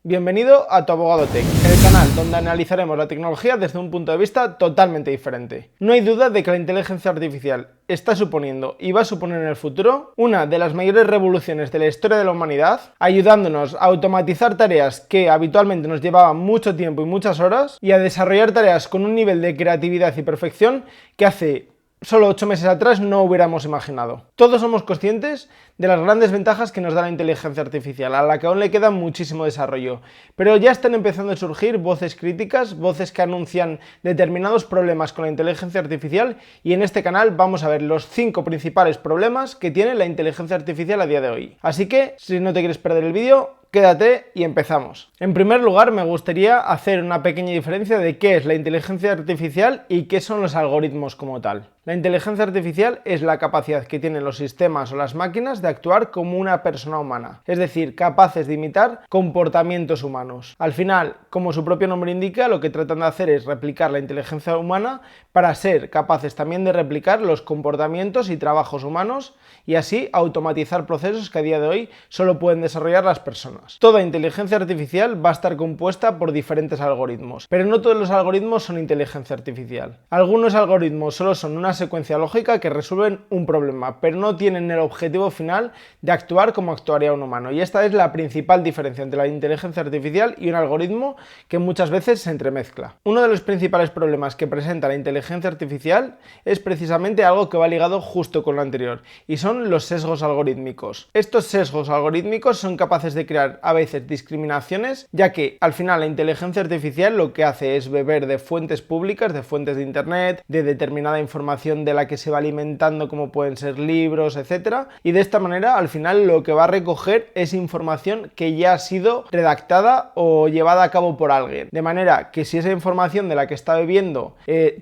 Bienvenido a Tu Abogado Tech, el canal donde analizaremos la tecnología desde un punto de vista totalmente diferente. No hay duda de que la inteligencia artificial está suponiendo y va a suponer en el futuro una de las mayores revoluciones de la historia de la humanidad, ayudándonos a automatizar tareas que habitualmente nos llevaban mucho tiempo y muchas horas y a desarrollar tareas con un nivel de creatividad y perfección que hace solo 8 meses atrás no hubiéramos imaginado. Todos somos conscientes de las grandes ventajas que nos da la inteligencia artificial, a la que aún le queda muchísimo desarrollo, pero ya están empezando a surgir voces críticas, voces que anuncian determinados problemas con la inteligencia artificial, y en este canal vamos a ver los 5 principales problemas que tiene la inteligencia artificial a día de hoy. Así que, si no te quieres perder el vídeo, quédate y empezamos. En primer lugar, me gustaría hacer una pequeña diferencia de qué es la inteligencia artificial y qué son los algoritmos como tal. La inteligencia artificial es la capacidad que tienen los sistemas o las máquinas de actuar como una persona humana, es decir, capaces de imitar comportamientos humanos. Al final, como su propio nombre indica, lo que tratan de hacer es replicar la inteligencia humana para ser capaces también de replicar los comportamientos y trabajos humanos y así automatizar procesos que a día de hoy solo pueden desarrollar las personas. Toda inteligencia artificial va a estar compuesta por diferentes algoritmos, pero no todos los algoritmos son inteligencia artificial. Algunos algoritmos solo son una secuencia lógica que resuelven un problema, pero no tienen el objetivo final de actuar como actuaría un humano, y esta es la principal diferencia entre la inteligencia artificial y un algoritmo que muchas veces se entremezcla. Uno de los principales problemas que presenta la inteligencia artificial es precisamente algo que va ligado justo con lo anterior, y son los sesgos algorítmicos. Estos sesgos algorítmicos son capaces de crear a veces discriminaciones, ya que al final la inteligencia artificial lo que hace es beber de fuentes públicas, de fuentes de internet, de determinada información de la que se va alimentando, como pueden ser libros, etcétera, y de esta manera al final lo que va a recoger es información que ya ha sido redactada o llevada a cabo por alguien, de manera que si esa información de la que está bebiendo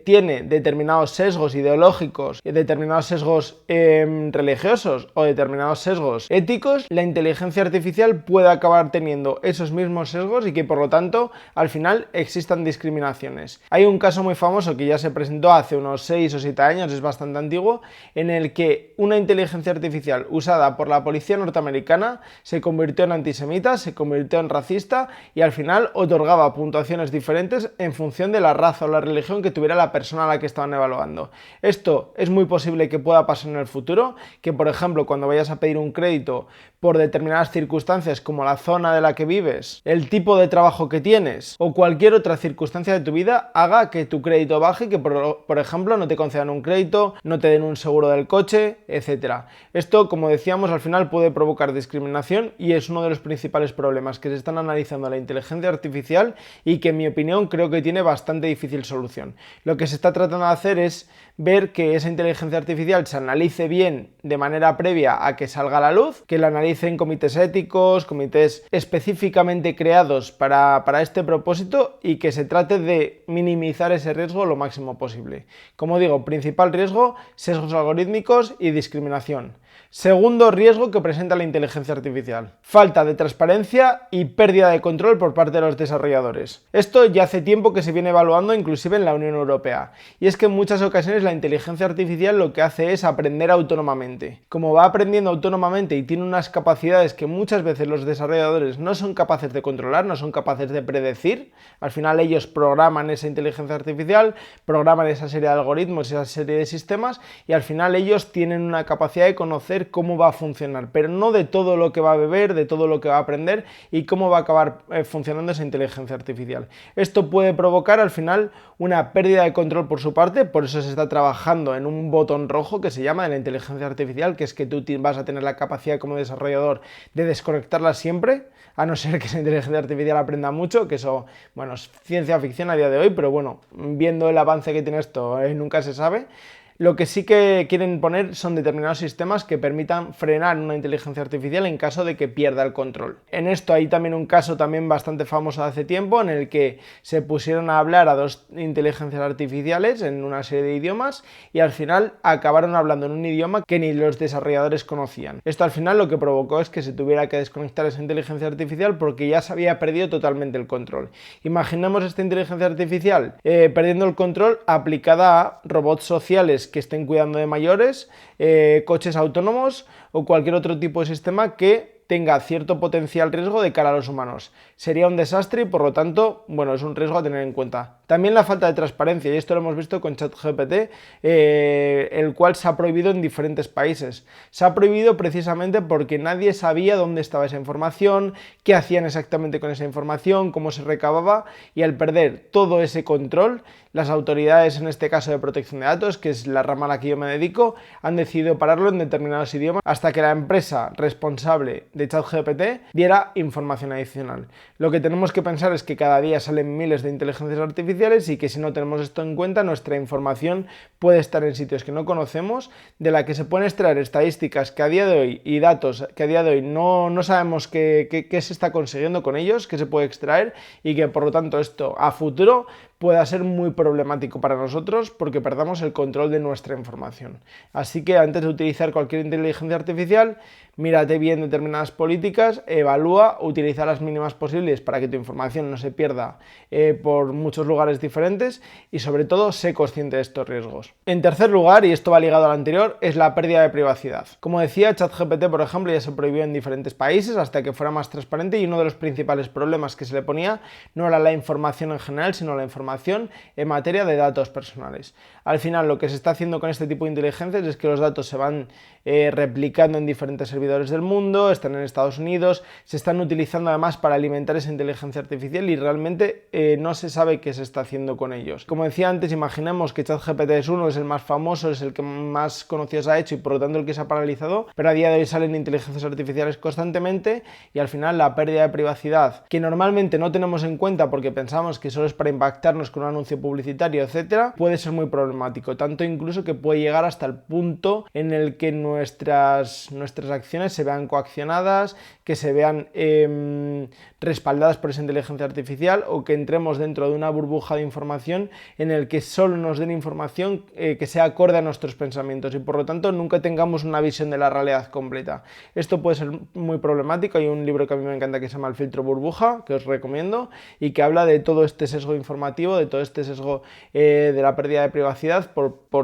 tiene determinados sesgos ideológicos, determinados sesgos religiosos o determinados sesgos éticos, la inteligencia artificial puede acabar teniendo esos mismos sesgos y que por lo tanto al final existan discriminaciones. Hay un caso muy famoso que ya se presentó hace unos 6 o 7 años, es bastante antiguo, en el que una inteligencia artificial usada por la policía norteamericana se convirtió en antisemita, se convirtió en racista y al final otorgaba puntuaciones diferentes en función de la raza o la religión que tuviera la persona a la que estaban evaluando. Esto es muy posible que pueda pasar en el futuro, que por ejemplo cuando vayas a pedir un crédito por determinadas circunstancias como la zona de la que vives, el tipo de trabajo que tienes o cualquier otra circunstancia de tu vida haga que tu crédito baje y que por ejemplo no te concedan un crédito, no te den un seguro del coche, etcétera. Esto, como decíamos, al final puede provocar discriminación y es uno de los principales problemas que se están analizando la inteligencia artificial y que en mi opinión creo que tiene bastante difícil solución. Lo que se está tratando de hacer es ver que esa inteligencia artificial se analice bien de manera previa a que salga a la luz, que la analicen comités éticos, comités específicamente creados para este propósito y que se trate de minimizar ese riesgo lo máximo posible. Como digo, principal riesgo, sesgos algorítmicos y discriminación. Segundo riesgo que presenta la inteligencia artificial: falta de transparencia y pérdida de control por parte de los desarrolladores. Esto ya hace tiempo que se viene evaluando inclusive en la Unión Europea, y es que en muchas ocasiones la inteligencia artificial lo que hace es aprender autónomamente. Como va aprendiendo autónomamente y tiene unas capacidades que muchas veces los desarrolladores no son capaces de controlar, no son capaces de predecir, al final ellos programan esa inteligencia artificial, programan esa serie de algoritmos, esa serie de sistemas, y al final ellos tienen una capacidad de conocer cómo va a funcionar, pero no de todo lo que va a beber, de todo lo que va a aprender y cómo va a acabar funcionando esa inteligencia artificial. Esto puede provocar al final una pérdida de control por su parte, por eso se está trabajando en un botón rojo que se llama de la inteligencia artificial, que es que tú vas a tener la capacidad como desarrollador de desconectarla siempre, a no ser que esa inteligencia artificial aprenda mucho, que eso, bueno, es ciencia ficción a día de hoy, pero bueno, viendo el avance que tiene esto, nunca se sabe. Lo que sí que quieren poner son determinados sistemas que permitan frenar una inteligencia artificial en caso de que pierda el control. En esto hay también un caso también bastante famoso de hace tiempo en el que se pusieron a hablar a dos inteligencias artificiales en una serie de idiomas y al final acabaron hablando en un idioma que ni los desarrolladores conocían. Esto al final lo que provocó es que se tuviera que desconectar esa inteligencia artificial porque ya se había perdido totalmente el control. Imaginemos esta inteligencia artificial perdiendo el control aplicada a robots sociales que estén cuidando de mayores, coches autónomos o cualquier otro tipo de sistema que tenga cierto potencial riesgo de cara a los humanos. Sería un desastre y por lo tanto, bueno, es un riesgo a tener en cuenta. También la falta de transparencia, y esto lo hemos visto con ChatGPT, el cual se ha prohibido en diferentes países. Se ha prohibido precisamente porque nadie sabía dónde estaba esa información, qué hacían exactamente con esa información, cómo se recababa, y al perder todo ese control, las autoridades, en este caso de protección de datos, que es la rama a la que yo me dedico, han decidido pararlo en determinados idiomas hasta que la empresa responsable de ChatGPT diera información adicional. Lo que tenemos que pensar es que cada día salen miles de inteligencias artificiales y que si no tenemos esto en cuenta, nuestra información puede estar en sitios que no conocemos, de la que se pueden extraer estadísticas que a día de hoy y datos que a día de hoy no sabemos qué se está consiguiendo con ellos, qué se puede extraer, y que por lo tanto esto a futuro pueda ser muy problemático para nosotros porque perdamos el control de nuestra información. Así que antes de utilizar cualquier inteligencia artificial, mírate bien determinadas políticas, evalúa, utiliza las mínimas posibles para que tu información no se pierda por muchos lugares diferentes y sobre todo sé consciente de estos riesgos. En tercer lugar, y esto va ligado al anterior, es la pérdida de privacidad. Como decía, ChatGPT, por ejemplo, ya se prohibió en diferentes países hasta que fuera más transparente, y uno de los principales problemas que se le ponía no era la información en general, sino la información en materia de datos personales. Al final, lo que se está haciendo con este tipo de inteligencias es que los datos se van replicando en diferentes servidores del mundo, están en Estados Unidos, se están utilizando además para alimentar esa inteligencia artificial y realmente no se sabe qué se está haciendo con ellos. Como decía antes, imaginemos que ChatGPT es uno, es el más famoso, es el que más conocido se ha hecho y por lo tanto el que se ha paralizado, pero a día de hoy salen inteligencias artificiales constantemente y al final la pérdida de privacidad, que normalmente no tenemos en cuenta porque pensamos que solo es para impactarnos con un anuncio publicitario, etcétera, puede ser muy problemático, tanto incluso que puede llegar hasta el punto en el que nuestras acciones se vean coaccionadas, que se vean respaldadas por esa inteligencia artificial o que entremos dentro de una burbuja de información en el que solo nos den información que sea acorde a nuestros pensamientos y por lo tanto nunca tengamos una visión de la realidad completa. Esto puede ser muy problemático. Hay un libro que a mí me encanta que se llama El filtro burbuja, que os recomiendo, y que habla de todo este sesgo informativo, de todo este sesgo de la pérdida de privacidad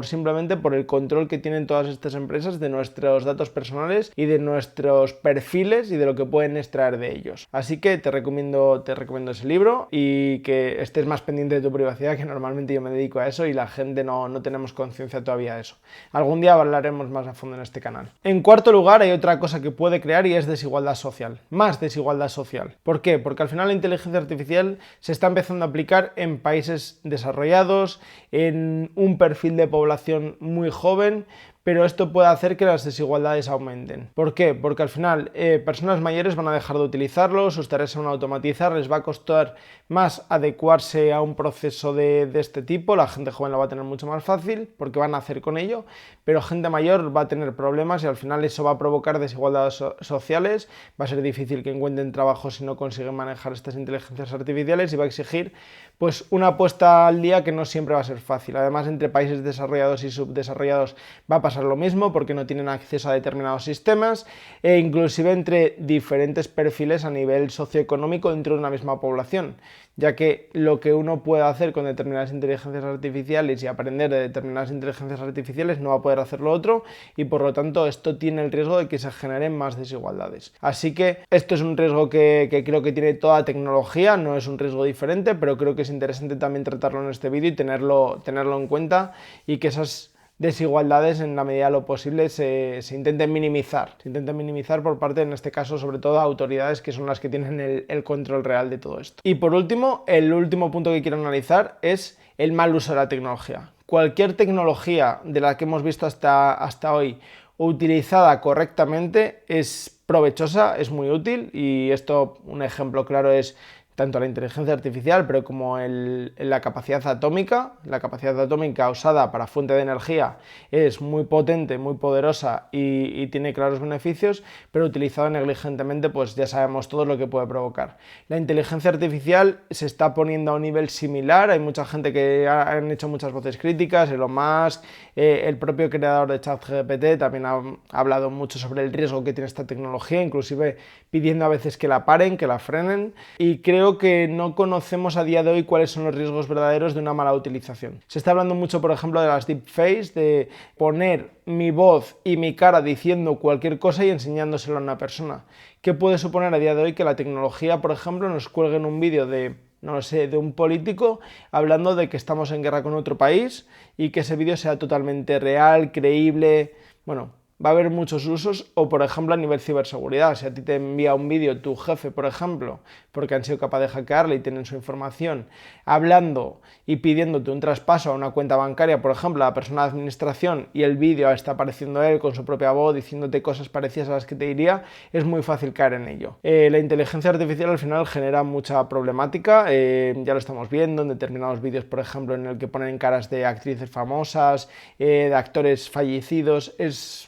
simplemente por el control que tienen todas estas empresas de nuestros datos personales y de nuestros perfiles y de lo que pueden extraer de ellos. Así que te recomiendo ese libro y que estés más pendiente de tu privacidad, que normalmente yo me dedico a eso y la gente no tenemos conciencia todavía de eso. Algún día hablaremos más a fondo en este canal. En cuarto lugar, hay otra cosa que puede crear y es desigualdad social. Más desigualdad social. ¿Por qué? Porque al final la inteligencia artificial se está empezando a aplicar en países desarrollados, en un perfil de población muy joven, pero esto puede hacer que las desigualdades aumenten. ¿Por qué? Porque al final personas mayores van a dejar de utilizarlo, sus tareas se van a automatizar, les va a costar más adecuarse a un proceso de este tipo, la gente joven lo va a tener mucho más fácil porque van a hacer con ello, pero gente mayor va a tener problemas y al final eso va a provocar desigualdades sociales, va a ser difícil que encuentren trabajo si no consiguen manejar estas inteligencias artificiales y va a exigir pues una puesta al día que no siempre va a ser fácil. Además, entre países desarrollados y subdesarrollados va a pasar lo mismo porque no tienen acceso a determinados sistemas e inclusive entre diferentes perfiles a nivel socioeconómico dentro de una misma población, ya que lo que uno puede hacer con determinadas inteligencias artificiales y aprender de determinadas inteligencias artificiales no va a poder hacerlo otro y por lo tanto esto tiene el riesgo de que se generen más desigualdades. Así que esto es un riesgo que creo que tiene toda tecnología, no es un riesgo diferente, pero creo que es interesante también tratarlo en este vídeo y tenerlo en cuenta y que esas desigualdades en la medida de lo posible se intenten minimizar. Se intenten minimizar por parte, en este caso, sobre todo autoridades que son las que tienen el control real de todo esto. Y por último, el último punto que quiero analizar es el mal uso de la tecnología. Cualquier tecnología de la que hemos visto hasta hoy utilizada correctamente es provechosa, es muy útil y esto, un ejemplo claro es tanto la inteligencia artificial, pero como la capacidad atómica. La capacidad atómica usada para fuente de energía es muy potente, muy poderosa y tiene claros beneficios, pero utilizada negligentemente, pues ya sabemos todo lo que puede provocar. La inteligencia artificial se está poniendo a un nivel similar, hay mucha gente que han hecho muchas voces críticas, Elon Musk, el propio creador de ChatGPT también ha hablado mucho sobre el riesgo que tiene esta tecnología, inclusive pidiendo a veces que la paren, que la frenen, y creo creo que no conocemos a día de hoy cuáles son los riesgos verdaderos de una mala utilización. Se está hablando mucho, por ejemplo, de las deepfakes, de poner mi voz y mi cara diciendo cualquier cosa y enseñándoselo a una persona. ¿Qué puede suponer a día de hoy que la tecnología, por ejemplo, nos cuelgue en un vídeo de, no lo sé, de un político hablando de que estamos en guerra con otro país y que ese vídeo sea totalmente real, creíble? Bueno, va a haber muchos usos, o por ejemplo a nivel ciberseguridad, si a ti te envía un vídeo tu jefe, por ejemplo, porque han sido capaces de hackearle y tienen su información, hablando y pidiéndote un traspaso a una cuenta bancaria, por ejemplo, a la persona de administración, y el vídeo está apareciendo él con su propia voz diciéndote cosas parecidas a las que te diría, es muy fácil caer en ello. La inteligencia artificial al final genera mucha problemática, ya lo estamos viendo en determinados vídeos, por ejemplo, en el que ponen caras de actrices famosas, de actores fallecidos.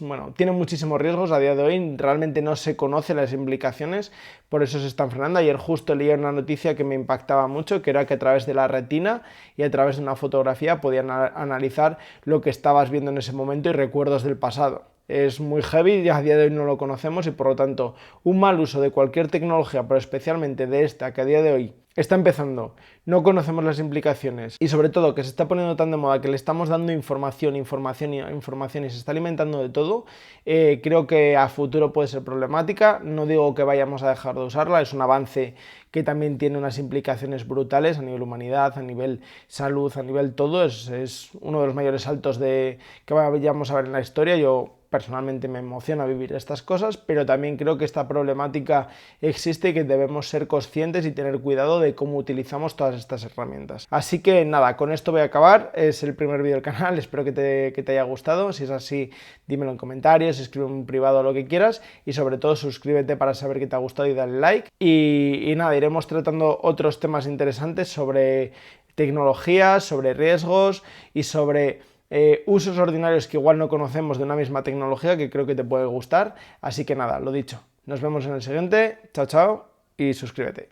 Bueno, tiene muchísimos riesgos a día de hoy, realmente no se conocen las implicaciones, por eso se están frenando. Ayer justo leí una noticia que me impactaba mucho, que era que a través de la retina y a través de una fotografía podían analizar lo que estabas viendo en ese momento y recuerdos del pasado. Es muy heavy y a día de hoy no lo conocemos, y por lo tanto un mal uso de cualquier tecnología, pero especialmente de esta que a día de hoy está empezando, no conocemos las implicaciones y sobre todo que se está poniendo tan de moda, que le estamos dando información y se está alimentando de todo, creo que a futuro puede ser problemática. No digo que vayamos a dejar de usarla, es un avance que también tiene unas implicaciones brutales a nivel humanidad, a nivel salud, a nivel todo. Es uno de los mayores saltos que vayamos a ver en la historia. Yo personalmente me emociona vivir estas cosas, pero también creo que esta problemática existe y que debemos ser conscientes y tener cuidado de cómo utilizamos todas estas herramientas. Así que nada, con esto voy a acabar. Es el primer vídeo del canal, espero que te haya gustado. Si es así, dímelo en comentarios, escribe en privado lo que quieras y sobre todo suscríbete para saber que te ha gustado y dale like. Y nada, iremos tratando otros temas interesantes sobre tecnologías, sobre riesgos y sobre usos ordinarios que igual no conocemos de una misma tecnología, que creo que te puede gustar. Así que nada, lo dicho, nos vemos en el siguiente. Chao, chao y suscríbete.